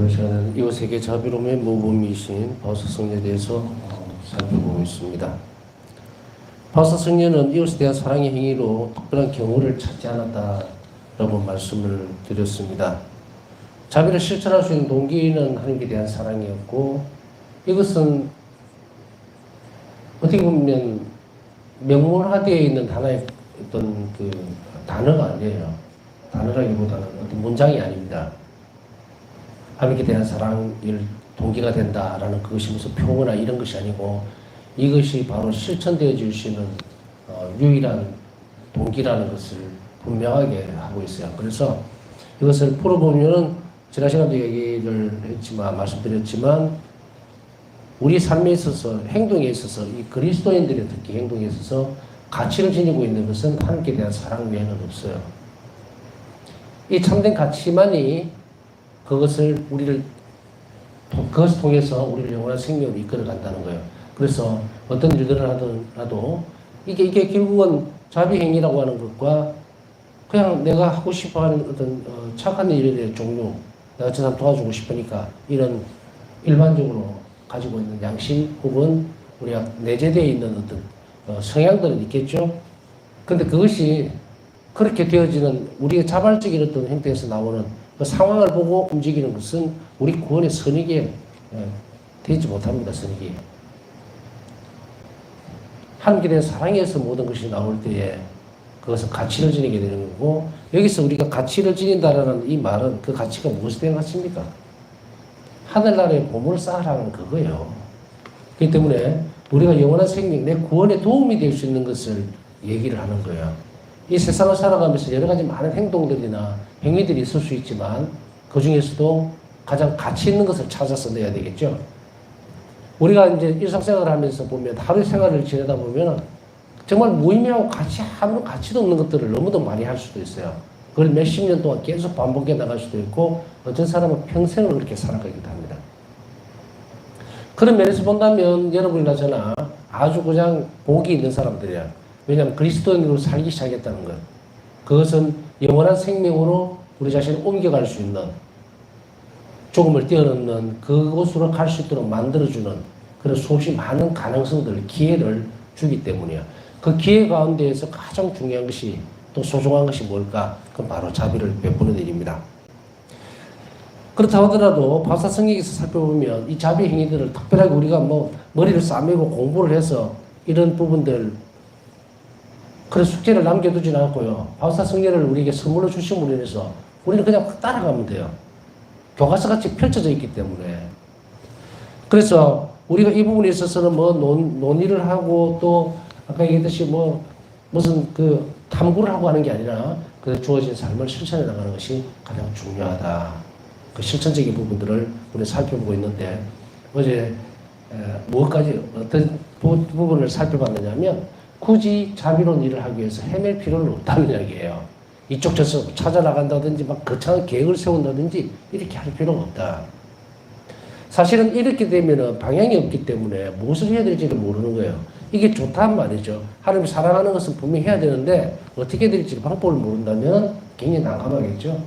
이번 시간에는 이웃에게 자비로움의 모범이신 바오사 성녀에 대해서 살펴보고 있습니다. 바오사 성녀는 이웃에 대한 사랑의 행위로 특별한 경우를 찾지 않았다라고 말씀을 드렸습니다. 자비를 실천할 수 있는 동기는 하나님께 대한 사랑이었고, 이것은 어떻게 보면 명문화되어 있는 하나의 어떤 그 단어가 아니에요. 단어라기보다는 어떤 문장이 아닙니다. 하나님께 대한 사랑을 동기가 된다라는 그것이 무슨 표어나 이런 것이 아니고, 이것이 바로 실천되어 주시는 유일한 동기라는 것을 분명하게 하고 있어요. 그래서 이것을 풀어보면은 지난 시간도 얘기를 했지만, 말씀드렸지만, 우리 삶에 있어서, 행동에 있어서, 이 그리스도인들의 특히 행동에 있어서 가치를 지니고 있는 것은 하나님께 대한 사랑 외에는 없어요. 이 참된 가치만이 그것을 통해서 우리를 영원한 생명으로 이끌어 간다는 거예요. 그래서 어떤 일들을 하더라도 이게 결국은 자비행위라고 하는 것과 그냥 내가 하고 싶어 하는 어떤 착한 일의 종류, 내가 저 사람 도와주고 싶으니까 이런 일반적으로 가지고 있는 양심 혹은 우리가 내재되어 있는 어떤 성향들은 있겠죠. 근데 그것이 그렇게 되어지는 우리의 자발적인 어떤 행태에서 나오는 그 상황을 보고 움직이는 것은 우리 구원의 선익에 되지 못합니다. 선익이. 하나님께 대한 사랑에서 모든 것이 나올 때에 그것은 가치를 지니게 되는 거고, 여기서 우리가 가치를 지닌다라는 이 말은 그 가치가 무엇에 대한 가치입니까? 하늘나라의 보물을 쌓으라는 그거예요. 그렇기 때문에 우리가 영원한 생명, 내 구원에 도움이 될 수 있는 것을 얘기를 하는 거예요. 이 세상을 살아가면서 여러 가지 많은 행동들이나 행위들이 있을 수 있지만 그 중에서도 가장 가치 있는 것을 찾아서 내야 되겠죠. 우리가 이제 일상생활을 하면서 보면 하루 생활을 지내다 보면 정말 무의미하고 아무런 가치도 없는 것들을 너무도 많이 할 수도 있어요. 그걸 몇십 년 동안 계속 반복해 나갈 수도 있고, 어떤 사람은 평생을 그렇게 살아가기도 합니다. 그런 면에서 본다면 여러분이나 저나 아주 그냥 복이 있는 사람들이야. 왜냐하면 그리스도인으로 살기 시작했다는 것. 그것은 영원한 생명으로 우리 자신을 옮겨갈 수 있는, 죽음을 뛰어넘는 그곳으로 갈 수 있도록 만들어주는 그런 수없이 많은 가능성들, 기회를 주기 때문이에요. 그 기회 가운데에서 가장 중요한 것이, 또 소중한 것이 뭘까? 그건 바로 자비를 베푸는 일입니다. 그렇다 하더라도 바오사 성경에서 살펴보면 이 자비 행위들을 특별하게 우리가 머리를 싸매고 공부를 해서 이런 부분들, 그런 숙제를 남겨두진 않고요. 바오사 성경을 우리에게 선물로 주심으로 인해서 우리는 그냥 따라가면 돼요. 교과서같이 펼쳐져 있기 때문에. 그래서 우리가 이 부분에 있어서는 논의를 하고, 또 아까 얘기했듯이 무슨 그 탐구를 하고 하는 게 아니라 그 주어진 삶을 실천해 나가는 것이 가장 중요하다. 그 실천적인 부분들을 우리 살펴보고 있는데, 어제 무엇까지 어떤 부분을 살펴봤느냐면, 굳이 자비로운 일을 하기 위해서 헤맬 필요는 없다는 이야기예요. 이쪽 저쪽 찾아나간다든지 거창한 계획을 세운다든지 이렇게 할 필요가 없다. 사실은 이렇게 되면 방향이 없기 때문에 무엇을 해야 될지를 모르는 거예요. 이게 좋단 말이죠. 하나님을 사랑하는 것은 분명히 해야 되는데 어떻게 될지 방법을 모른다면 굉장히 난감하겠죠.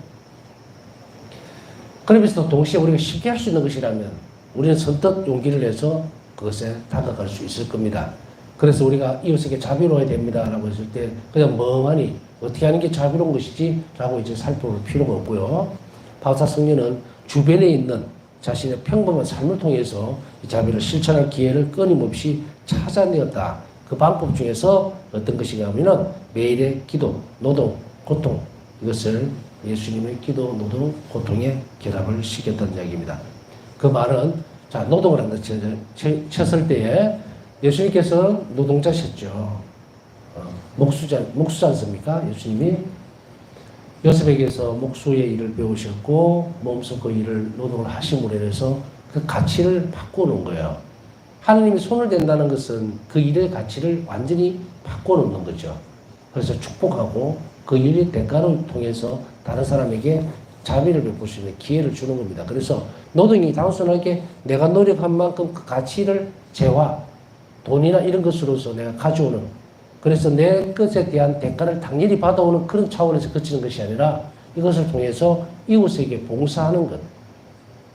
그러면서 동시에 우리가 쉽게 할 수 있는 것이라면 우리는 선뜻 용기를 내서 그것에 다가갈 수 있을 겁니다. 그래서 우리가 이웃에게 자비로워야 됩니다 라고 했을 때 그냥 멍하니 어떻게 하는 게 자비로운 것이지 라고 이제 살펴볼 필요가 없고요. 바오사 성녀는 주변에 있는 자신의 평범한 삶을 통해서 이 자비를 실천할 기회를 끊임없이 찾아내었다. 그 방법 중에서 어떤 것이냐면은 매일의 기도, 노동, 고통, 이것을 예수님의 기도, 노동, 고통에 결합을 시켰다는 이야기입니다. 그 말은, 자, 노동을 한다 쳤을 때에 예수님께서 노동자셨죠. 목수지 않습니까? 예수님이 요셉에게서 목수의 일을 배우셨고, 몸소 그 일을 노동을 하심으로 인해서 그 가치를 바꿔놓은 거예요. 하나님이 손을 댄다는 것은 그 일의 가치를 완전히 바꿔놓는 거죠. 그래서 축복하고 그 일의 대가를 통해서 다른 사람에게 자비를 베풀 수 있는 기회를 주는 겁니다. 그래서 노동이 단순하게 내가 노력한 만큼 그 가치를 재화, 돈이나 이런 것으로서 내가 가져오는, 그래서 내 것에 대한 대가를 당연히 받아오는 그런 차원에서 그치는 것이 아니라 이것을 통해서 이웃에게 봉사하는 것,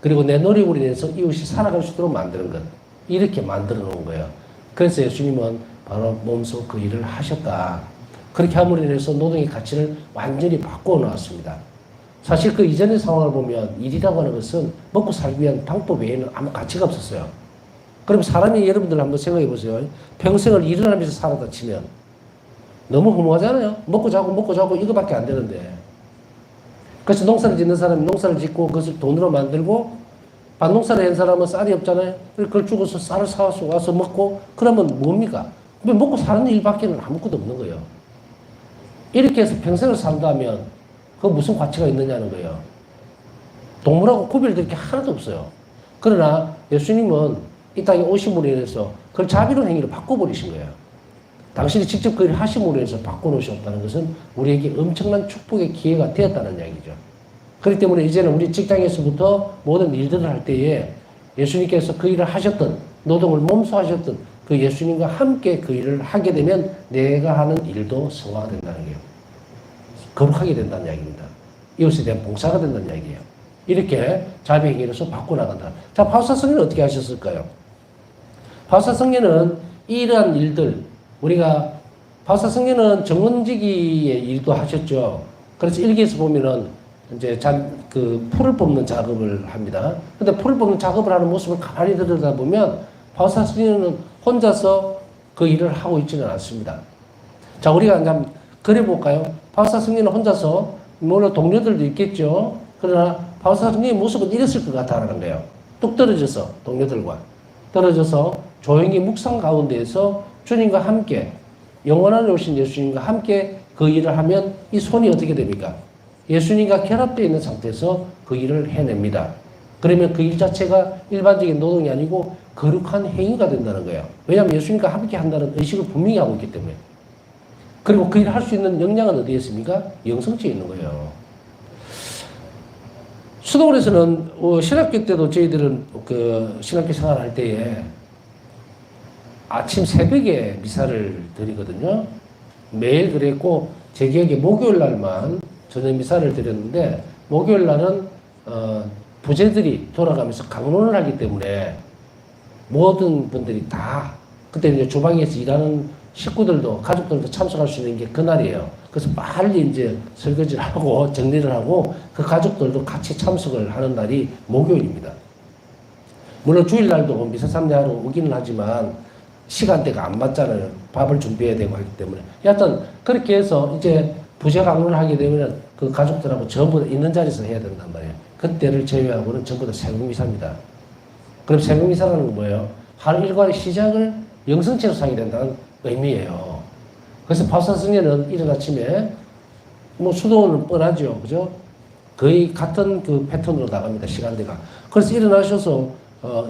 그리고 내 노력으로 인해서 이웃이 살아갈 수 있도록 만드는 것. 이렇게 만들어 놓은 거예요. 그래서 예수님은 바로 몸소 그 일을 하셨다. 그렇게 함으로 인해서 노동의 가치를 완전히 바꾸어 놓았습니다. 사실 그 이전의 상황을 보면 일이라고 하는 것은 먹고 살기 위한 방법 외에는 아무 가치가 없었어요. 그럼 사람이 여러분들 한번 생각해 보세요. 평생을 일을 하면서 살았다 치면 너무 허무하잖아요. 먹고 자고 이거밖에 안 되는데. 그래서 농사를 짓는 사람이 농사를 짓고 그것을 돈으로 만들고 밭농사를 한 사람은 쌀이 없잖아요. 그걸 주고서 쌀을 사와서 와서 먹고 그러면 뭡니까? 먹고 사는 일밖에는 아무것도 없는 거예요. 이렇게 해서 평생을 산다면 그 무슨 가치가 있느냐는 거예요. 동물하고 구별될 게 하나도 없어요. 그러나 예수님은 이 땅에 오심으로 인해서 그걸 자비로운 행위로 바꿔버리신 거예요. 당신이 직접 그 일을 하심으로 해서 바꿔놓으셨다는 것은 우리에게 엄청난 축복의 기회가 되었다는 이야기죠. 그렇기 때문에 이제는 우리 직장에서부터 모든 일들을 할 때에 예수님께서 그 일을 하셨던, 노동을 몸소 하셨던 그 예수님과 함께 그 일을 하게 되면 내가 하는 일도 성화가 된다는 거예요. 거룩하게 된다는 이야기입니다. 이웃에 대한 봉사가 된다는 이야기예요. 이렇게 자비 행위로서 바꿔나간다. 자, 바우사 성녀는 어떻게 하셨을까요? 바우사 성녀는 이러한 일들, 우리가 바우사 성녀는 정원지기의 일도 하셨죠. 그래서 일기에서 보면은 이제 풀을 뽑는 작업을 합니다. 근데 풀을 뽑는 작업을 하는 모습을 가만히 들여다보면 바우사 성녀는 혼자서 그 일을 하고 있지는 않습니다. 자, 우리가 한번 그려볼까요? 바우사 성녀는 혼자서, 물론 동료들도 있겠죠. 그러나 바우사 성녀의 모습은 이랬을 것 같다라는 거예요. 뚝 떨어져서, 동료들과 떨어져서 조용히 묵상 가운데에서 주님과 함께, 영원 안에 오신 예수님과 함께 그 일을 하면 이 손이 어떻게 됩니까? 예수님과 결합되어 있는 상태에서 그 일을 해냅니다. 그러면 그 일 자체가 일반적인 노동이 아니고 거룩한 행위가 된다는 거예요. 왜냐하면 예수님과 함께 한다는 의식을 분명히 하고 있기 때문에. 그리고 그 일을 할 수 있는 역량은 어디에 있습니까? 영성체에 있는 거예요. 수도원에서는 신학교 때도 저희들은 그 신학교 생활할 때에 아침 새벽에 미사를 드리거든요. 매일 그랬고 제 기억에 목요일 날만 저녁 미사를 드렸는데 목요일 날은 부제들이 돌아가면서 강론을 하기 때문에 모든 분들이 다 그때 이제 주방에서 일하는 식구들도 가족들도 참석할 수 있는 게 그날이에요. 그래서 빨리 이제 설거지를 하고 정리를 하고 그 가족들도 같이 참석을 하는 날이 목요일입니다. 물론 주일날도 미사 참여하러 오기는 하지만 시간대가 안 맞잖아요. 밥을 준비해야 되고 하기 때문에. 여하튼 그렇게 해서 이제 부재 강론을 하게 되면 그 가족들하고 전부 있는 자리에서 해야 된단 말이에요. 그때를 제외하고는 전부 다 새벽미사입니다. 그럼 새벽미사라는 건 뭐예요? 하루 일과의 시작을 영성체로 하게 된다는 의미예요. 그래서 바우사 성녀는 이른 아침에 뭐 수도원은 뻔하죠. 그죠? 거의 같은 그 패턴으로 나갑니다. 시간대가. 그래서 일어나셔서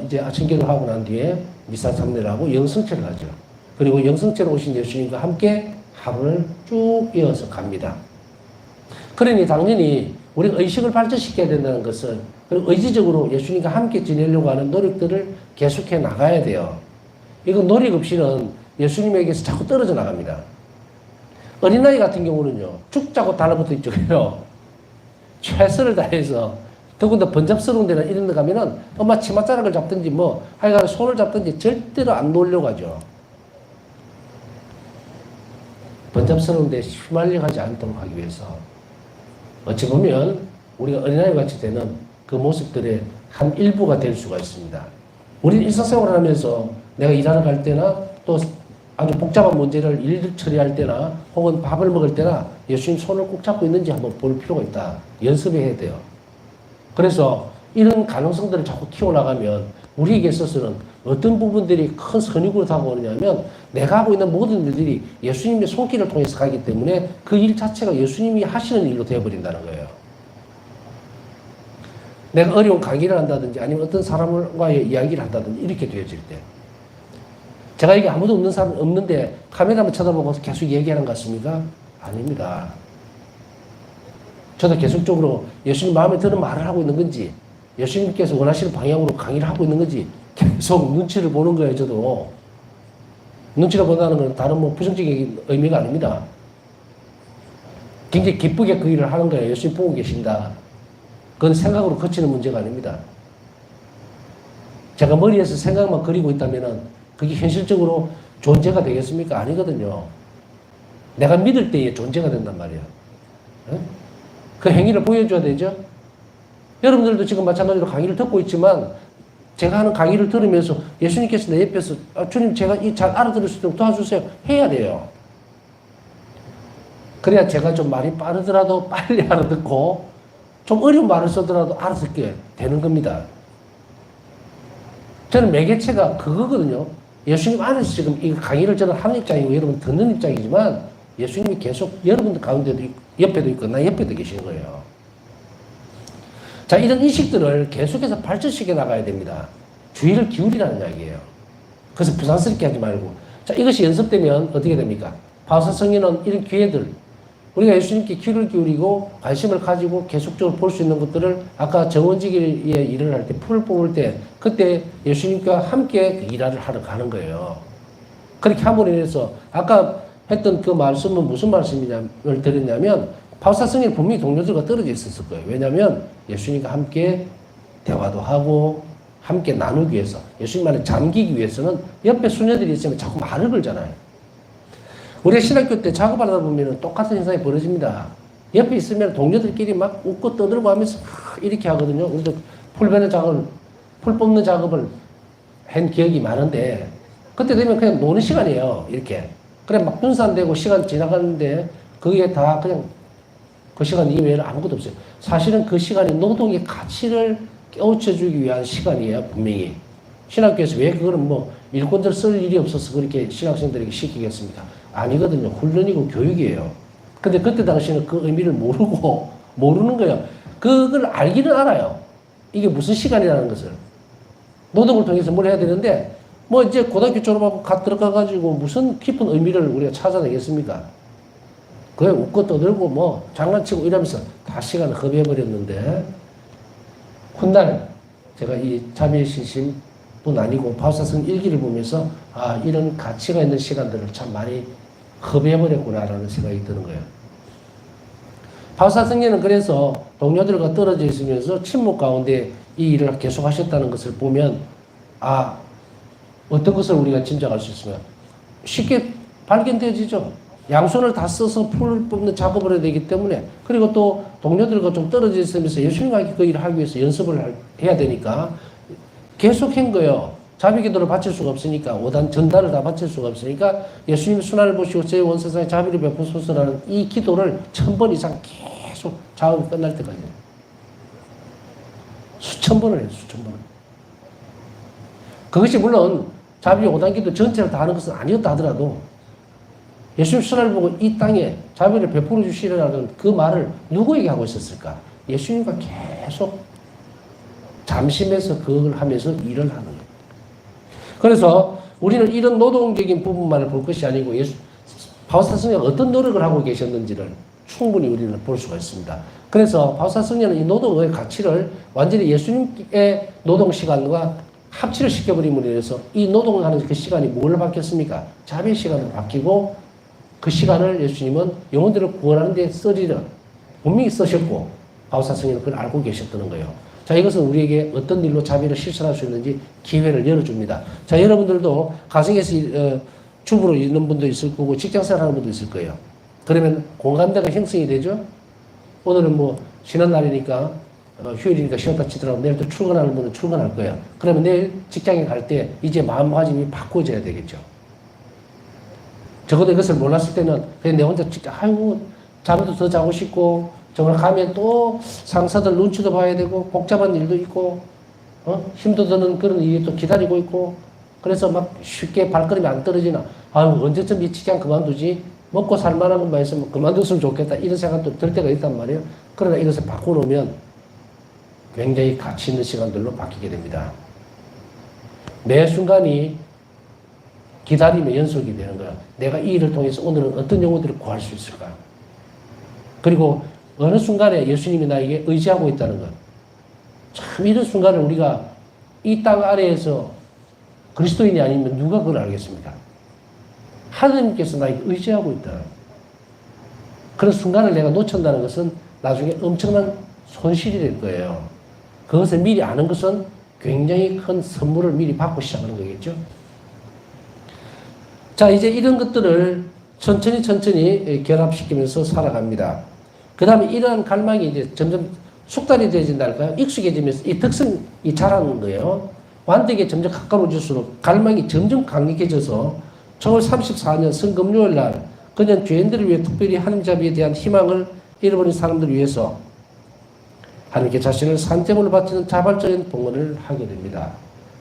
이제 아침 기도를 하고 난 뒤에 미사 참여를 하고 영성체를 하죠. 그리고 영성체로 오신 예수님과 함께 하루를 쭉 이어서 갑니다. 그러니 당연히 우리가 의식을 발전시켜야 된다는 것은 그리고 의지적으로 예수님과 함께 지내려고 하는 노력들을 계속해 나가야 돼요. 이거 노력 없이는 예수님에게서 자꾸 떨어져 나갑니다. 어린아이 같은 경우는요, 죽자고 달라붙어 있죠. 최선을 다해서, 더군다나 번잡스러운 데나 이런 데 가면은 엄마 치맛자락을 잡든지 뭐, 하여간 손을 잡든지 절대로 안 놓으려고 하죠. 번잡스러운 데 휘말려 가지 않도록 하기 위해서. 어찌 보면 우리가 어린아이 같이 되는 그 모습들의 한 일부가 될 수가 있습니다. 우리는 일상생활을 하면서 내가 일하러 갈 때나 또 아주 복잡한 문제를 일 처리할 때나 혹은 밥을 먹을 때나 예수님 손을 꼭 잡고 있는지 한번 볼 필요가 있다. 연습해야 돼요. 그래서 이런 가능성들을 자꾸 키워나가면 우리에게 있어서는 어떤 부분들이 큰 선익으로 다가오느냐면 내가 하고 있는 모든 일들이 예수님의 손길을 통해서 가기 때문에 그 일 자체가 예수님이 하시는 일로 되어버린다는 거예요. 내가 어려운 강의를 한다든지 아니면 어떤 사람과의 이야기를 한다든지 이렇게 되어질 때 제가 여기 아무도 없는 사람 없는데 카메라만 쳐다보고 계속 얘기하는 것 같습니까? 아닙니다. 저도 계속적으로 예수님 마음에 드는 말을 하고 있는 건지 예수님께서 원하시는 방향으로 강의를 하고 있는 건지 계속 눈치를 보는 거예요. 저도 눈치를 본다는 건 다른 뭐 부정적인 의미가 아닙니다. 굉장히 기쁘게 그 일을 하는 거예요. 예수님 보고 계신다. 그건 생각으로 거치는 문제가 아닙니다. 제가 머리에서 생각만 그리고 있다면은 그게 현실적으로 존재가 되겠습니까? 아니거든요. 내가 믿을 때에 존재가 된단 말이에요. 그 행위를 보여줘야 되죠. 여러분들도 지금 마찬가지로 강의를 듣고 있지만 제가 하는 강의를 들으면서 예수님께서 내 옆에서 주님 제가 이 잘 알아들을 수 있도록 도와주세요 해야 돼요. 그래야 제가 좀 말이 빠르더라도 빨리 알아듣고 좀 어려운 말을 쓰더라도 알아듣게 되는 겁니다. 저는 매개체가 그거거든요. 예수님 안에서 지금 이 강의를 저는 하는 입장이고 여러분 듣는 입장이지만 예수님이 계속 여러분들 가운데도 옆에도 있고 나 옆에도 계시는 거예요. 자, 이런 인식들을 계속해서 발전시켜 나가야 됩니다. 주의를 기울이라는 이야기예요. 그래서 부산스럽게 하지 말고. 자, 이것이 연습되면 어떻게 됩니까? 바우사성에는 이런 기회들, 우리가 예수님께 귀를 기울이고 관심을 가지고 계속적으로 볼 수 있는 것들을 아까 정원지기의 일을 할 때 풀을 뽑을 때 그때 예수님과 함께 그 일을 하러 가는 거예요. 그렇게 함으로 인해서 아까 했던 그 말씀은 무슨 말씀을 드렸냐면 바우사성에는 분명히 동료들과 떨어져 있었을 거예요. 왜냐하면 예수님과 함께 대화도 하고 함께 나누기 위해서 예수님만을 잠기기 위해서는 옆에 수녀들이 있으면 자꾸 말을 걸잖아요. 우리가 신학교 때 작업하다 보면 똑같은 현상이 벌어집니다. 옆에 있으면 동료들끼리 막 웃고 떠들고 하면서 이렇게 하거든요. 우리도 풀 베는 작업을, 풀 뽑는 작업을 한 기억이 많은데 그때 되면 그냥 노는 시간이에요. 이렇게. 그래 막 분산되고 시간 지나가는데 그게 다 그냥 그 시간 이외에는 아무것도 없어요. 사실은 그 시간이 노동의 가치를 깨우쳐주기 위한 시간이에요. 분명히. 신학교에서 왜 그거를 뭐 일꾼들 쓸 일이 없어서 그렇게 신학생들에게 시키겠습니까? 아니거든요. 훈련이고 교육이에요. 근데 그때 당시에는 그 의미를 모르는 거예요. 그걸 알기는 알아요. 이게 무슨 시간이라는 것을. 노동을 통해서 뭘 해야 되는데 뭐 이제 고등학교 졸업하고 갓 들어가가지고 무슨 깊은 의미를 우리가 찾아내겠습니까? 그래 웃고 떠들고 뭐 장난치고 이러면서 다 시간을 허비해버렸는데 훗날 제가 이 자비의 신심뿐 아니고 바우사성 일기를 보면서 아 이런 가치가 있는 시간들을 참 많이 허비해버렸구나라는 생각이 드는 거예요. 바우사성녀는 그래서 동료들과 떨어져 있으면서 침묵 가운데 이 일을 계속 하셨다는 것을 보면 아 어떤 것을 우리가 짐작할 수 있으면 쉽게 발견되어지죠. 양손을 다 써서 풀을 뽑는 작업을 해야 되기 때문에 그리고 또 동료들과 좀 떨어져 있으면서 열심히 그 일을 하기 위해서 연습을 해야 되니까 계속 한 거예요. 자비기도를 바칠 수가 없으니까 전단을 다 바칠 수가 없으니까 예수님의 순환을 보시고 제 원세상에 자비를 베푸소서라는 이 기도를 1000번 이상 계속 작업이 끝날 때까지 수천 번을 해요. 수천 번을. 그것이 물론 자비 5단기도 전체를 다 하는 것은 아니었다 하더라도 예수님 순환을 보고 이 땅에 자비를 베풀어 주시라는 그 말을 누구에게 하고 있었을까? 예수님과 계속 잠심해서 그걸 하면서 일을 하는 거예요. 그래서 우리는 이런 노동적인 부분만을 볼 것이 아니고 바우사 성녀가 어떤 노력을 하고 계셨는지를 충분히 우리는 볼 수가 있습니다. 그래서 바우사 성녀는 이 노동의 가치를 완전히 예수님의 노동 시간과 합치를 시켜버림으로 인해서 이 노동하는 그 시간이 뭘 바뀌었습니까? 자비의 시간으로 바뀌고 그 시간을 예수님은 영혼들을 구원하는 데 쓰리라 분명히 쓰셨고 바우사 성녀는 그걸 알고 계셨다는 거예요. 자, 이것은 우리에게 어떤 일로 자비를 실천할 수 있는지 기회를 열어줍니다. 자, 여러분들도 가정에서 주부로 있는 분도 있을 거고 직장생활 하는 분도 있을 거예요. 그러면 공감대가 형성이 되죠? 오늘은 뭐 쉬는 날이니까 휴일이니까 쉬었다 치더라도 내일 또 출근하는 분은 출근할 거예요. 그러면 내일 직장에 갈 때 이제 마음가짐이 바꿔져야 되겠죠. 적어도 이것을 몰랐을 때는 그냥 내 혼자 직장, 아이고 잠도 더 자고 싶고 정말 가면 또 상사들 눈치도 봐야 되고 복잡한 일도 있고 힘도 드는 그런 일이 또 기다리고 있고 그래서 막 쉽게 발걸음이 안 떨어지나 아유 언제쯤 이 직장 그만두지 먹고 살만한 것만 있으면 그만뒀으면 좋겠다 이런 생각도 들 때가 있단 말이에요. 그러나 이것을 바꿔놓으면 굉장히 가치 있는 시간들로 바뀌게 됩니다. 매 순간이 기다림의 연속이 되는 거야. 내가 이 일을 통해서 오늘은 어떤 영혼들을 구할 수 있을까? 그리고 어느 순간에 예수님이 나에게 의지하고 있다는 것. 참 이런 순간을 우리가 이 땅 아래에서 그리스도인이 아니면 누가 그걸 알겠습니까? 하나님께서 나에게 의지하고 있다. 그런 순간을 내가 놓친다는 것은 나중에 엄청난 손실이 될 거예요. 그것을 미리 아는 것은 굉장히 큰 선물을 미리 받고 시작하는 거겠죠. 자, 이제 이런 것들을 천천히 결합시키면서 살아갑니다. 그 다음에 이러한 갈망이 이제 점점 숙달이 되어진다 할까요? 익숙해지면서 이 특성이 자라는 거예요. 완덕에 점점 가까워질수록 갈망이 점점 강력해져서 9월 34년 성금요일 날 그냥 죄인들을 위해 특별히 하나님 자비에 대한 희망을 잃어버린 사람들을 위해서 하나님께 자신을 산재물로 바치는 자발적인 봉헌을 하게 됩니다.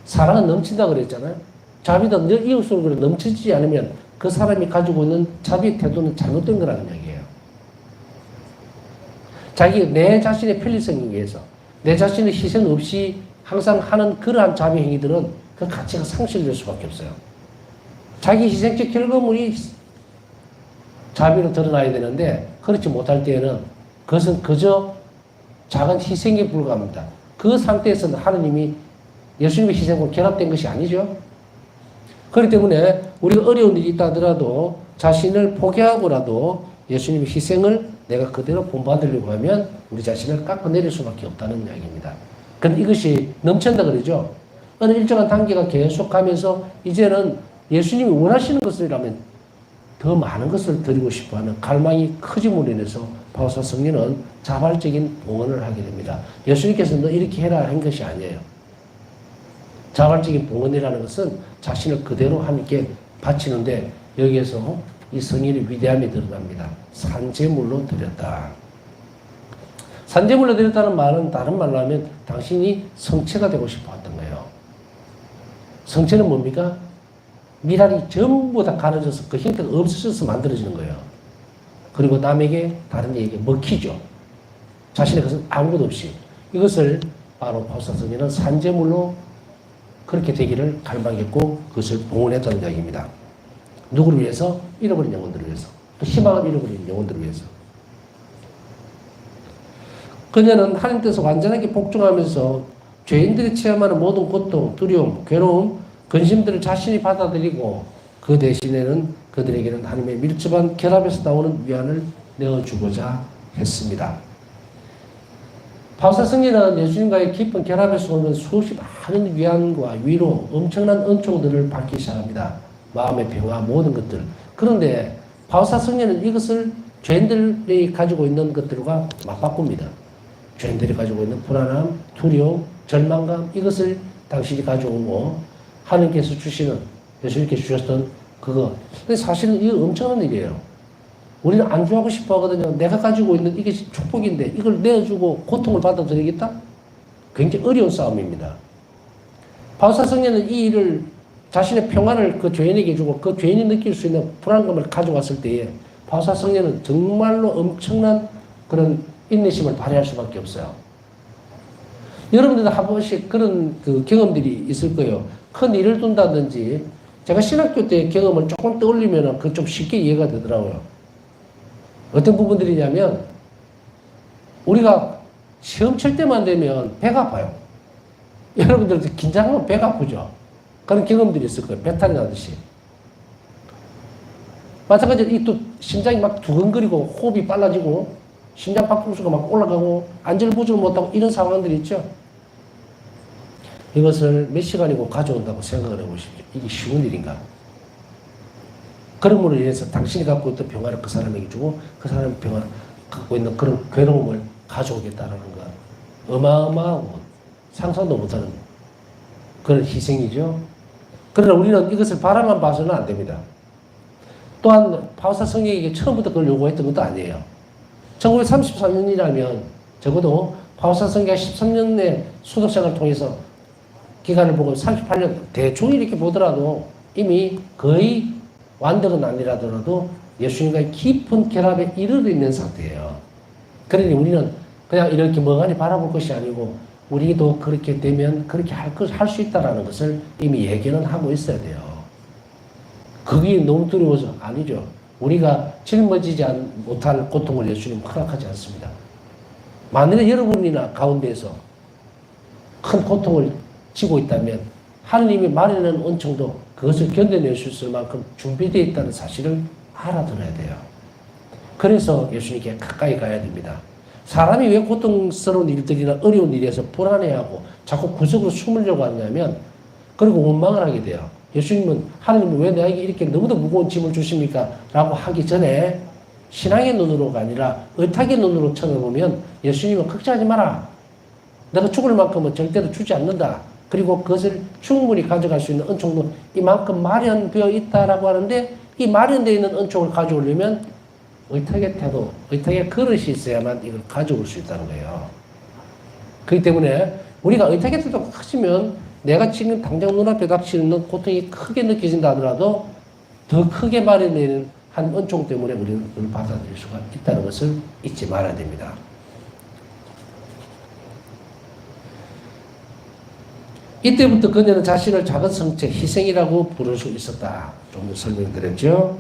사랑은 넘친다 그랬잖아요. 자비도 이웃으로 넘치지 않으면 그 사람이 가지고 있는 자비의 태도는 잘못된 거라는 이야기예요. 내 자신의 편리성을 위해서 내 자신의 희생 없이 항상 하는 그러한 자비 행위들은 그 가치가 상실될 수밖에 없어요. 자기 희생적 결과물이 자비로 드러나야 되는데 그렇지 못할 때에는 그것은 그저 작은 희생에 불과합니다. 그 상태에서는 하느님이 예수님의 희생과 결합된 것이 아니죠. 그렇기 때문에 우리가 어려운 일이 있다 하더라도 자신을 포기하고라도 예수님의 희생을 내가 그대로 본받으려고 하면 우리 자신을 깎아내릴 수밖에 없다는 이야기입니다. 그런데 이것이 넘친다 그러죠. 어느 일정한 단계가 계속하면서 이제는 예수님이 원하시는 것이라면 더 많은 것을 드리고 싶어하는 갈망이 커짐으로 인해서 바오사 성녀는 자발적인 봉헌을 하게 됩니다. 예수님께서 너 이렇게 해라 한 것이 아니에요. 자발적인 봉헌이라는 것은 자신을 그대로 하나님께 바치는데 여기에서 이 성인의 위대함이 드러납니다. 산재물로 드렸다. 산재물로 드렸다는 말은 다른 말로 하면 당신이 성체가 되고 싶어 했던 거예요. 성체는 뭡니까? 미랄이 전부 다 가려져서 그 형태가 없어져서 만들어지는 거예요. 그리고 남에게 다른 이에게 먹히죠. 자신의 것은 아무것도 없이. 이것을 바로 바오사 성인은 산재물로 그렇게 되기를 갈망했고 그것을 봉헌했다는 이야기입니다. 누구를 위해서? 잃어버린 영혼들을 위해서. 또 희망을 잃어버린 영혼들을 위해서. 그녀는 하나님 뜻에 완전하게 복종하면서 죄인들이 체험하는 모든 고통, 두려움, 괴로움, 근심들을 자신이 받아들이고 그 대신에는 그들에게는 하나님의 밀접한 결합에서 나오는 위안을 내어주고자 했습니다. 바오사 성녀는 예수님과의 깊은 결합에서 오는 수없이 많은 위안과 위로, 엄청난 은총들을 받기 시작합니다. 마음의 평화, 모든 것들. 그런데 바오사 성녀는 이것을 죄인들이 가지고 있는 것들과 맞바꿉니다. 죄인들이 가지고 있는 불안함, 두려움, 절망감, 이것을 당신이 가져오고 하나님께서 주시는, 예수님께서 주셨던 그거. 근데 사실은 이거 엄청난 일이에요. 우리는 안주하고 싶어 하거든요. 내가 가지고 있는 이게 축복인데 이걸 내어주고 고통을 받아들이겠다? 굉장히 어려운 싸움입니다. 바오사 성녀는 이 일을 자신의 평안을 그 죄인에게 주고 그 죄인이 느낄 수 있는 불안감을 가져왔을 때에 바오사 성녀는 정말로 엄청난 그런 인내심을 발휘할 수밖에 없어요. 여러분들도 한 번씩 그런 그 경험들이 있을 거예요. 큰 일을 둔다든지 제가 신학교 때 경험을 조금 떠올리면 그 좀 쉽게 이해가 되더라고요. 어떤 부분들이냐면 우리가 시험 칠 때만 되면 배가 아파요. 여러분들도 긴장하면 배가 아프죠. 그런 경험들이 있을 거예요. 배탈이 나듯이. 마찬가지로 이 또 심장이 막 두근거리고 호흡이 빨라지고 심장 박동수가 막 올라가고 안절부절 못하고 이런 상황들이 있죠. 이것을 몇 시간이고 가져온다고 생각을 해보십시오. 이게 쉬운 일인가? 그럼으로 인해서 당신이 갖고 있던 평화를 그 사람에게 주고 그 사람의 평화를 갖고 있는 그런 괴로움을 가져오겠다는 것. 어마어마하고 상상도 못하는 그런 희생이죠. 그러나 우리는 이것을 바라만 봐서는 안 됩니다. 또한 바오사 성녀에게 처음부터 그걸 요구했던 것도 아니에요. 1934년이라면 적어도 바오사 성녀가 13년의 수도생활을 통해서 기간을 보고 38년 대충 이렇게 보더라도 이미 거의 완덕은 아니라더라도 예수님과의 깊은 결합에 이르러 있는 상태예요. 그러니 우리는 그냥 이렇게 멍하니 바라볼 것이 아니고 우리도 그렇게 되면 그렇게 할 수 있다는 것을 이미 예견은 하고 있어야 돼요. 그게 너무 두려워서 아니죠. 우리가 짊어지지 못할 고통을 예수님 허락하지 않습니다. 만일에 여러분이나 가운데에서 큰 고통을 지고 있다면 하느님이 마련한 은총도 그것을 견뎌낼 수 있을 만큼 준비되어 있다는 사실을 알아들어야 돼요. 그래서 예수님께 가까이 가야 됩니다. 사람이 왜 고통스러운 일들이나 어려운 일에서 불안해하고 자꾸 구석으로 숨으려고 하냐면, 그리고 원망을 하게 돼요. 예수님은, 하나님은 왜 나에게 이렇게 너무도 무거운 짐을 주십니까? 라고 하기 전에 신앙의 눈으로가 아니라 의탁의 눈으로 쳐다보면 예수님은 걱정하지 마라. 내가 죽을 만큼은 절대로 주지 않는다. 그리고 그것을 충분히 가져갈 수 있는 은총도 이만큼 마련되어 있다라고 하는데, 이 마련되어 있는 은총을 가져오려면 의탁의 태도, 의탁의 그릇이 있어야만 이걸 가져올 수 있다는 거예요. 그렇기 때문에 우리가 의탁의 태도가 크시면 내가 지금 당장 눈앞에 닥치는 고통이 크게 느껴진다 하더라도 더 크게 마련되는 한 은총 때문에 우리는 그걸 받아들일 수가 있다는 것을 잊지 말아야 됩니다. 이때부터 그녀는 자신을 작은 성체, 희생이라고 부를 수 있었다. 좀 설명드렸죠.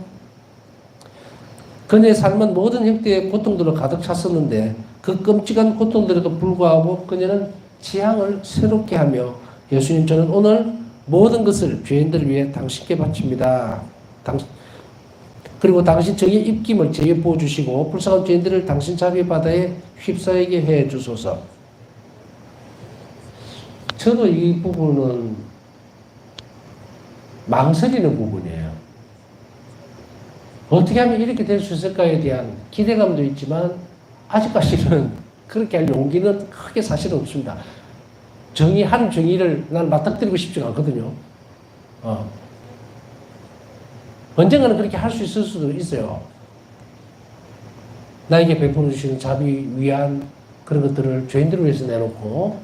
그녀의 삶은 모든 형태의 고통들로 가득 찼었는데 그 끔찍한 고통들에도 불구하고 그녀는 지향을 새롭게 하며 예수님, 저는 오늘 모든 것을 죄인들을 위해 당신께 바칩니다. 그리고 당신 정의 입김을 제게 부어주시고 불쌍한 죄인들을 당신 자비의 바다에 휩싸이게 해 주소서. 저도 이 부분은 망설이는 부분이에요. 어떻게 하면 이렇게 될 수 있을까에 대한 기대감도 있지만 아직까지는 그렇게 할 용기는 크게 사실은 없습니다. 하는 정의를 난 맞닥뜨리고 싶지가 않거든요. 언젠가는 그렇게 할 수 있을 수도 있어요. 나에게 베풀어 주시는 자비, 위안, 그런 것들을 죄인들을 위해서 내놓고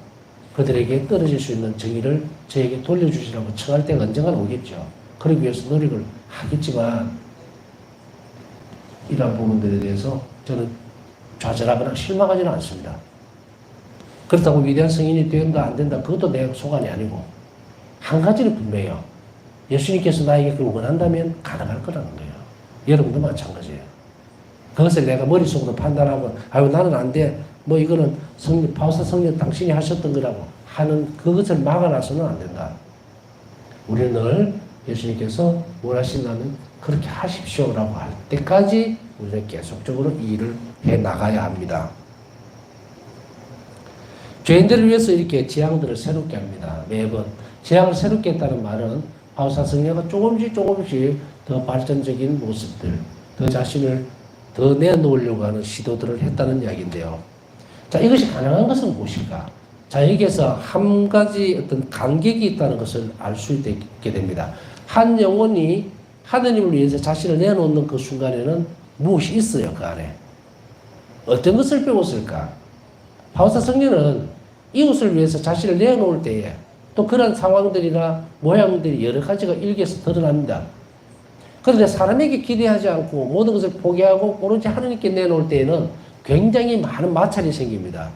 그들에게 떨어질 수 있는 정의를 저에게 돌려주시라고 청할 때가 언젠가는 오겠죠. 그러기 위해서 노력을 하겠지만 이러한 부분들에 대해서 저는 좌절하거나 실망하지는 않습니다. 그렇다고 위대한 성인이 된다 안 된다 그것도 내 소관이 아니고 한 가지는 분명해요. 예수님께서 나에게 그걸 원한다면 가능할 거라는 거예요. 여러분도 마찬가지예요. 그것을 내가 머릿속으로 판단하고 아유 나는 안 돼. 뭐 이거는 바우사 성령 당신이 하셨던 거라고 하는 그것을 막아놔서는 안 된다. 우리는 늘 예수님께서 원하신다면 그렇게 하십시오라고 할 때까지 우리는 계속적으로 이 일을 해 나가야 합니다. 죄인들을 위해서 이렇게 재앙들을 새롭게 합니다. 매번 재앙을 새롭게 했다는 말은 바우사 성령가 조금씩 더 발전적인 모습들, 더 자신을 더 내놓으려고 하는 시도들을 했다는 이야기인데요. 자, 이것이 가능한 것은 무엇일까? 자, 여기에서 한 가지 어떤 간격이 있다는 것을 알 수 있게 됩니다. 한 영혼이 하느님을 위해서 자신을 내놓는 그 순간에는 무엇이 있어요, 그 안에. 어떤 것을 배웠을까? 바우사 성령은 이웃을 위해서 자신을 내놓을 때에 또 그런 상황들이나 모양들이 여러 가지가 일기에서 드러납니다. 그런데 사람에게 기대하지 않고 모든 것을 포기하고 오로지 하나님께 내놓을 때에는 굉장히 많은 마찰이 생깁니다.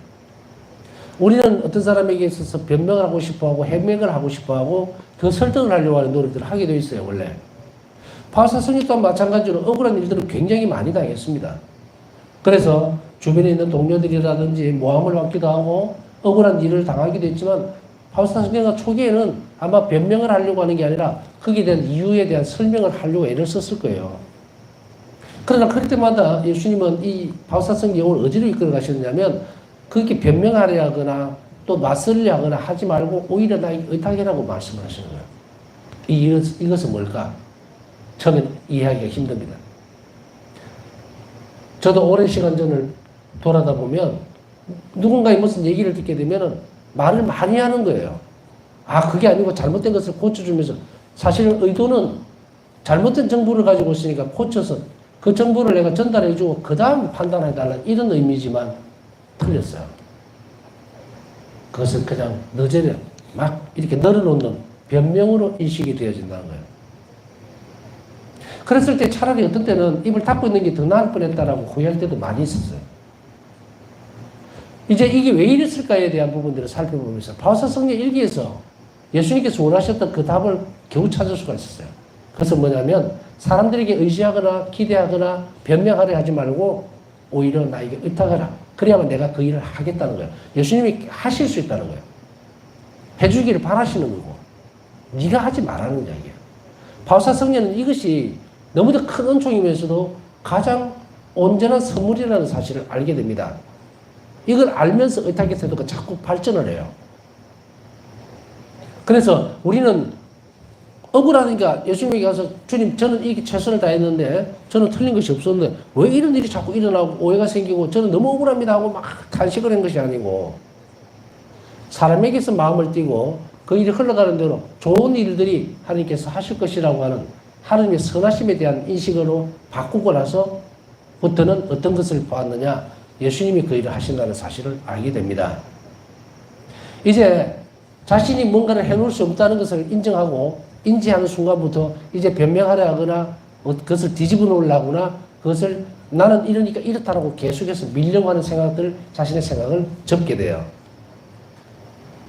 우리는 어떤 사람에게 있어서 변명을 하고 싶어하고 해명을 하고 싶어하고 그 설득을 하려고 하는 노력들을 하게 되어 있어요, 원래. 바우사 성령 또한 마찬가지로 억울한 일들을 굉장히 많이 당했습니다. 그래서 주변에 있는 동료들이라든지 모함을 받기도 하고 억울한 일을 당하기도 했지만 바우사 성령가 초기에는 아마 변명을 하려고 하는 게 아니라 거기에 대한 이유에 대한 설명을 하려고 애를 썼을 거예요. 그러나 그럴 때마다 예수님은 이 바우사 성령 영혼을 어디로 이끌어 가셨냐면 그렇게 변명하려 하거나 또 맞설려 하거나 하지 말고 오히려 나에게 의탁해라고 말씀을 하시는 거예요. 이것은 뭘까? 처음엔 이해하기가 힘듭니다. 저도 오랜 시간 전을 돌아다 보면 누군가의 무슨 얘기를 듣게 되면 말을 많이 하는 거예요. 아, 그게 아니고 잘못된 것을 고쳐주면서 사실은 의도는 잘못된 정보를 가지고 있으니까 고쳐서 그 정보를 내가 전달해주고 그 다음 판단해달라 이런 의미지만 틀렸어요. 그것은 그냥 너저려 막 이렇게 널어놓는 변명으로 인식이 되어진다는 거예요. 그랬을 때 차라리 어떤 때는 입을 닫고 있는 게 더 나을 뻔했다라고 후회할 때도 많이 있었어요. 이제 이게 왜 이랬을까에 대한 부분들을 살펴보면서 바우사 성령 일기에서 예수님께서 원하셨던 그 답을 겨우 찾을 수가 있었어요. 그것은 뭐냐면 사람들에게 의지하거나 기대하거나 변명하려 하지 말고 오히려 나에게 의탁하라. 그래야만 내가 그 일을 하겠다는 거예요. 예수님이 하실 수 있다는 거예요. 해주기를 바라시는 거고 네가 하지 말라는 이야기예요. 바우사 성령은 이것이 너무도 큰 은총이면서도 가장 온전한 선물이라는 사실을 알게 됩니다. 이걸 알면서 의탁의 태도가 자꾸 발전을 해요. 그래서 우리는 억울하니까 예수님에게 가서 주님 저는 이렇게 최선을 다했는데 저는 틀린 것이 없었는데 왜 이런 일이 자꾸 일어나고 오해가 생기고 저는 너무 억울합니다 하고 막 탄식을 한 것이 아니고 사람에게서 마음을 띄고 그 일이 흘러가는 대로 좋은 일들이 하나님께서 하실 것이라고 하는 하나님의 선하심에 대한 인식으로 바꾸고 나서부터는 어떤 것을 보았느냐? 예수님이 그 일을 하신다는 사실을 알게 됩니다. 이제 자신이 뭔가를 해놓을 수 없다는 것을 인정하고 인지하는 순간부터 이제 변명하려 하거나 그것을 뒤집어 놓으려거나 그것을 나는 이러니까 이렇다라고 계속해서 밀려고 하는 생각들, 자신의 생각을 접게 돼요.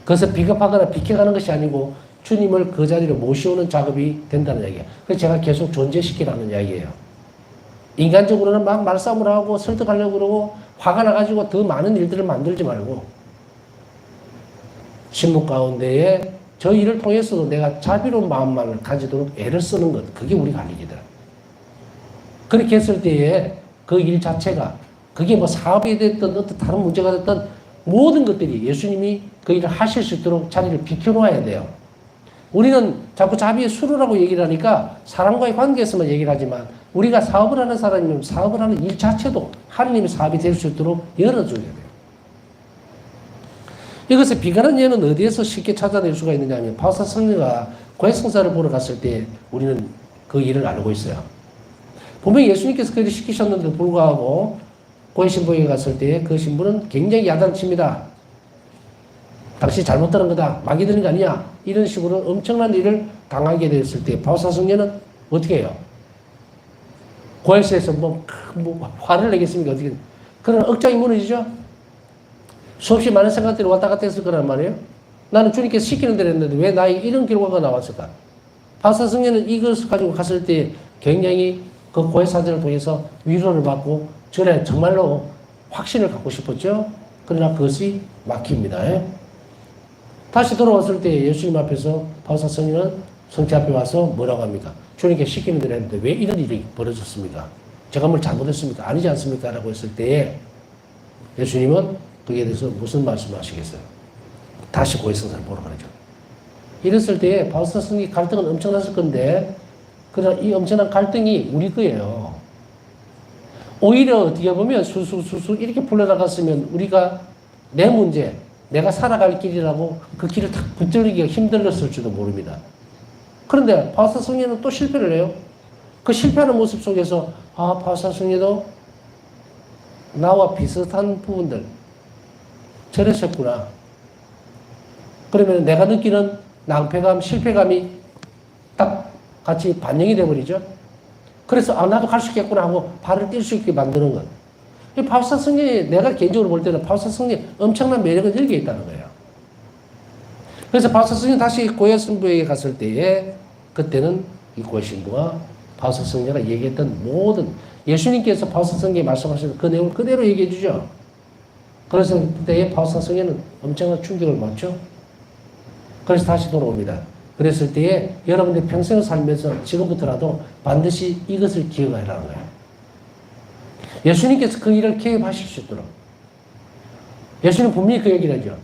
그것을 비겁하거나 비켜가는 것이 아니고 주님을 그 자리로 모셔오는 작업이 된다는 이야기예요. 그래서 제가 계속 존재시키라는 이야기예요. 인간적으로는 막 말싸움을 하고 설득하려고 그러고 화가 나가지고 더 많은 일들을 만들지 말고 신문 가운데에 저 일을 통해서도 내가 자비로운 마음만을 가지도록 애를 쓰는 것, 그게 우리가 할 일이다. 그렇게 했을 때에 그 일 자체가 그게 뭐 사업이 됐든 어떤 다른 문제가 됐든 모든 것들이 예수님이 그 일을 하실 수 있도록 자리를 비켜놓아야 돼요. 우리는 자꾸 자비의 수로라고 얘기를 하니까 사람과의 관계에서만 얘기를 하지만 우리가 사업을 하는 사람이면 사업을 하는 일 자체도 하느님의 사업이 될 수 있도록 열어줘야 돼요. 이것을 비관한 예는 어디에서 쉽게 찾아낼 수가 있느냐 하면 바오사 성녀가 고해성사를 보러 갔을 때 우리는 그 일을 알고 있어요. 분명히 예수님께서 그 일을 시키셨는데도 불구하고 고해 신부에게 갔을 때 그 신부는 굉장히 야단칩니다. 당신이 잘못하는 거다. 마귀 드는 거 아니야. 이런 식으로 엄청난 일을 당하게 됐을 때 바오사 성녀는 어떻게 해요? 고해에서 뭐 화를 내겠습니까? 어떻게? 그런 억장이 무너지죠? 수없이 많은 생각들이 왔다 갔다 했을 거란 말이에요. 나는 주님께서 시키는 대로 했는데 왜 나에게 이런 결과가 나왔을까? 바오사 성녀는 이것을 가지고 갔을 때 굉장히 그 고해 사진을 통해서 위로를 받고 전에 정말로 확신을 갖고 싶었죠. 그러나 그것이 막힙니다. 다시 돌아왔을 때 예수님 앞에서 바오사 성녀는 성체 앞에 와서 뭐라고 합니까? 주님께 시키는 대로 했는데 왜 이런 일이 벌어졌습니까? 제가 뭘 잘못했습니까? 아니지 않습니까? 라고 했을 때에 예수님은 거기에 대해서 무슨 말씀을 하시겠어요? 다시 고해성사를 보러 가죠. 이랬을 때에 바오사 성녀의 갈등은 엄청났을 건데 그러나 이 엄청난 갈등이 우리 거예요. 오히려 어떻게 보면 수수 이렇게 풀려나갔으면 우리가 내 문제, 내가 살아갈 길이라고 그 길을 탁 붙들기가 힘들었을지도 모릅니다. 그런데 바오사 성녀는 또 실패를 해요. 그 실패하는 모습 속에서 바오사 성녀도 나와 비슷한 부분들 저랬었구나. 그러면 내가 느끼는 낭패감, 실패감이 딱 같이 반영이 되어버리죠. 그래서 나도 갈 수 있겠구나 하고 발을 뛸 수 있게 만드는 것. 이 바오사 성녀이 내가 개인적으로 볼 때는 바오사 성녀의 엄청난 매력은 여기에 있다는 거예요. 그래서 바오사 성녀 다시 고해 신부에게 갔을 때에 그때는 이 고해 신부가 바오사 성녀가 얘기했던 모든 예수님께서 바오사 성녀에 말씀하신 그 내용을 그대로 얘기해 주죠. 그래서 그때에 바오사 성녀는 엄청난 충격을 받죠. 그래서 다시 돌아옵니다. 그랬을 때에 여러분들 평생을 살면서 지금부터라도 반드시 이것을 기억하라는 거예요. 예수님께서 그 일을 개입하실 수 있도록. 예수님 분명히 그 얘기를 하죠.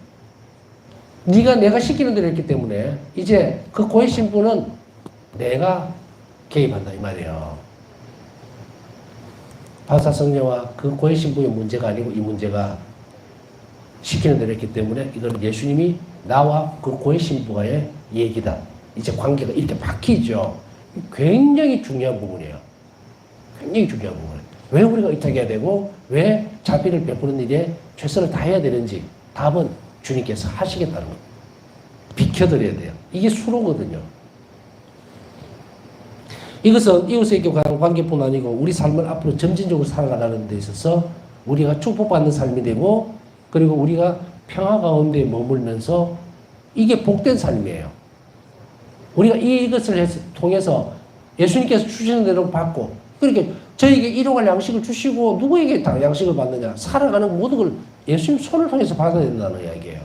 내가 시키는 대로 했기 때문에 이제 그 고해 신부는 내가 개입한다 이 말이에요. 바오사 성녀와 그 고해 신부의 문제가 아니고 이 문제가 시키는 대로 했기 때문에 이건 예수님이 나와 그 고해 신부와의 얘기다. 이제 관계가 이렇게 바뀌죠. 굉장히 중요한 부분이에요. 굉장히 중요한 부분이에요. 왜 우리가 의탁해야 되고 왜 자비를 베푸는 일에 최선을 다해야 되는지 답은 주님께서 하시겠다는 거예요. 비켜드려야 돼요. 이게 수로거든요. 이것은 이웃에게 관한 관계뿐 아니고 우리 삶을 앞으로 점진적으로 살아가는 데 있어서 우리가 축복받는 삶이 되고 그리고 우리가 평화 가운데 머물면서 이게 복된 삶이에요. 우리가 이것을 통해서 예수님께서 주시는 대로 받고 그렇게 저에게 일용할 양식을 주시고 누구에게 다 양식을 받느냐. 살아가는 모든 걸 예수님 손을 통해서 받아야 된다는 이야기예요.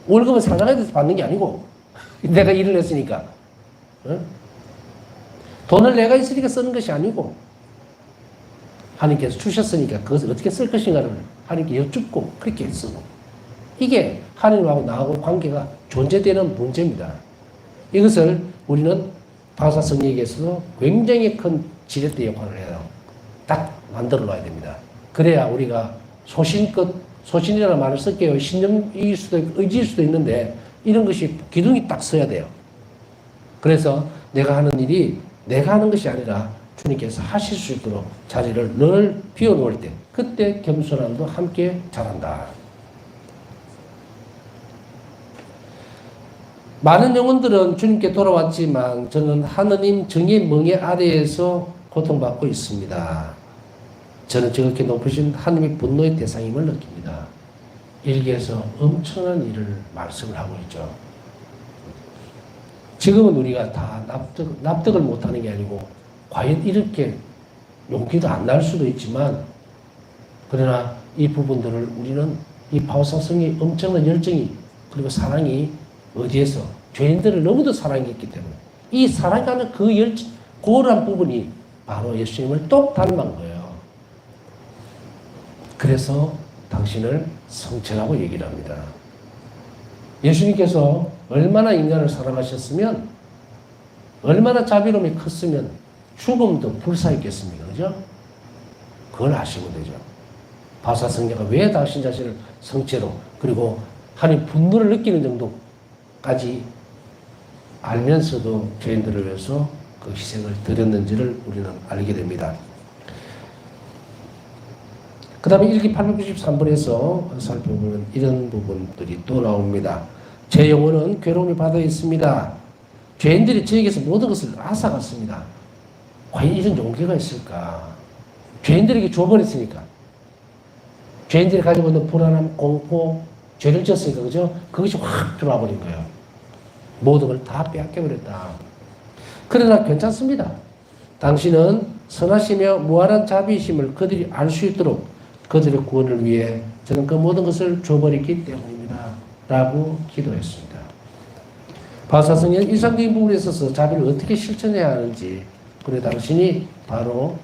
월급은 살아가야 돼서 받는 게 아니고 내가 일을 했으니까. 응? 돈을 내가 있으니까 쓰는 것이 아니고 하나님께서 주셨으니까 그것을 어떻게 쓸 것인가를 하나님께 여쭙고 그렇게 쓰고 이게 하나님하고 나하고 관계가 존재되는 문제입니다. 이것을 우리는 바사성리에게서도 굉장히 큰 지렛대 역할을 해요. 딱 만들어 놔야 됩니다. 그래야 우리가 소신이라는 말을 쓸게요. 신념일 수도 있고 의지일 수도 있는데 이런 것이 기둥이 딱 서야 돼요. 그래서 내가 하는 일이 내가 하는 것이 아니라 주님께서 하실 수 있도록 자리를 늘 비워놓을 때 그때 겸손함도 함께 자란다. 많은 영혼들은 주님께 돌아왔지만 저는 하느님 정의 멍에 아래에서 고통받고 있습니다. 저는 저렇게 높으신 하느님의 분노의 대상임을 느낍니다. 일기에서 엄청난 일을 말씀을 하고 있죠. 지금은 우리가 다 납득을 못하는 게 아니고 과연 이렇게 용기도 안 날 수도 있지만 그러나 이 부분들을 우리는 이 바오사성의 엄청난 열정이 그리고 사랑이 어디에서 죄인들을 너무도 사랑했기 때문에 이 사랑하는 그 열정 고울한 부분이 바로 예수님을 똑 닮은 거예요. 그래서 당신을 성체라고 얘기를 합니다. 예수님께서 얼마나 인간을 사랑하셨으면 얼마나 자비로움이 컸으면 죽음도 불사했겠습니까? 그죠? 그걸 아시면 되죠. 바사성녀가 왜 당신 자신을 성체로 그리고 하나님 분노를 느끼는 정도까지 알면서도 죄인들을 위해서 그 희생을 드렸는지를 우리는 알게 됩니다. 그 다음에 1기 893번에서 살펴보면 이런 부분들이 또 나옵니다. 제 영혼은 괴로움이 받아 있습니다. 죄인들이 저에게서 모든 것을 앗아갔습니다. 과연 이런 용기가 있을까? 죄인들에게 줘버렸으니까. 죄인들이 가지고 있는 불안함, 공포, 죄를 지었으니까, 그죠? 그것이 확 들어와 버린 거예요. 모든 걸 다 빼앗겨버렸다. 그러나 괜찮습니다. 당신은 선하시며 무한한 자비이심을 그들이 알 수 있도록 그들의 구원을 위해 저는 그 모든 것을 줘버렸기 때문입니다. 라고 기도했습니다. 바사성은 일상적인 부분에 있어서 자비를 어떻게 실천해야 하는지 그리고 당신이 바로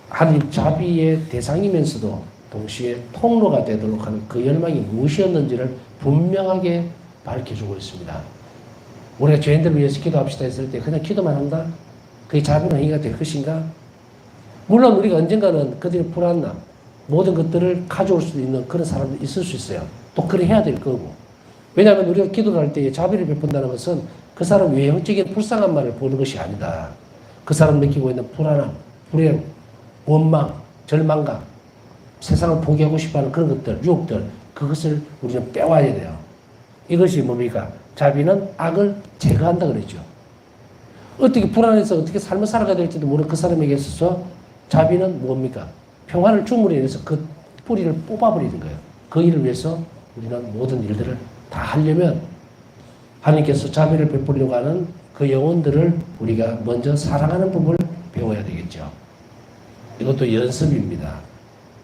하나님 자비의 대상이면서도 동시에 통로가 되도록 하는 그 열망이 무엇이었는지를 분명하게 밝혀주고 있습니다. 우리가 죄인들을 위해서 기도합시다 했을 때 그냥 기도만 한다? 그게 자비로 행위가 될 것인가? 물론 우리가 언젠가는 그들의 불안함, 모든 것들을 가져올 수 있는 그런 사람도 있을 수 있어요. 또 그래 해야 될 거고. 왜냐하면 우리가 기도를 할 때 자비를 베푼다는 것은 그 사람 외형적인 불쌍함만을 보는 것이 아니다. 그 사람 느끼고 있는 불안함, 불행, 원망, 절망감, 세상을 포기하고 싶어하는 그런 것들, 유혹들, 그것을 우리는 빼와야 돼요. 이것이 뭡니까? 자비는 악을 제거한다 그랬죠. 어떻게 불안해서 어떻게 삶을 살아가야 될지도 모르는 그 사람에게 있어서 자비는 뭡니까? 평화를 주므로 인해서 그 뿌리를 뽑아버리는 거예요. 그 일을 위해서 우리는 모든 일들을 다 하려면 하나님께서 자비를 베풀려고 하는 그 영혼들을 우리가 먼저 사랑하는 법을 배워야 되겠죠. 이것도 연습입니다.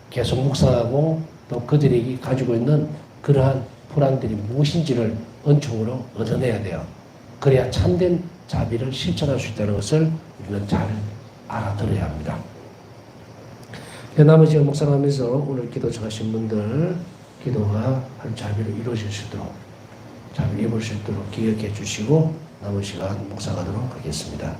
계속 묵상하고 또 그들이 가지고 있는 그러한 불안들이 무엇인지를 은총으로 얻어내야 돼요. 그래야 참된 자비를 실천할 수 있다는 것을 우리는 잘 알아들어야 합니다. 남은 시간 묵상하면서 오늘 기도 정하신 분들 기도가 한 자비로 이루어질 수 있도록 자비 입을 수 있도록 기억해 주시고 남은 시간 묵상하도록 하겠습니다.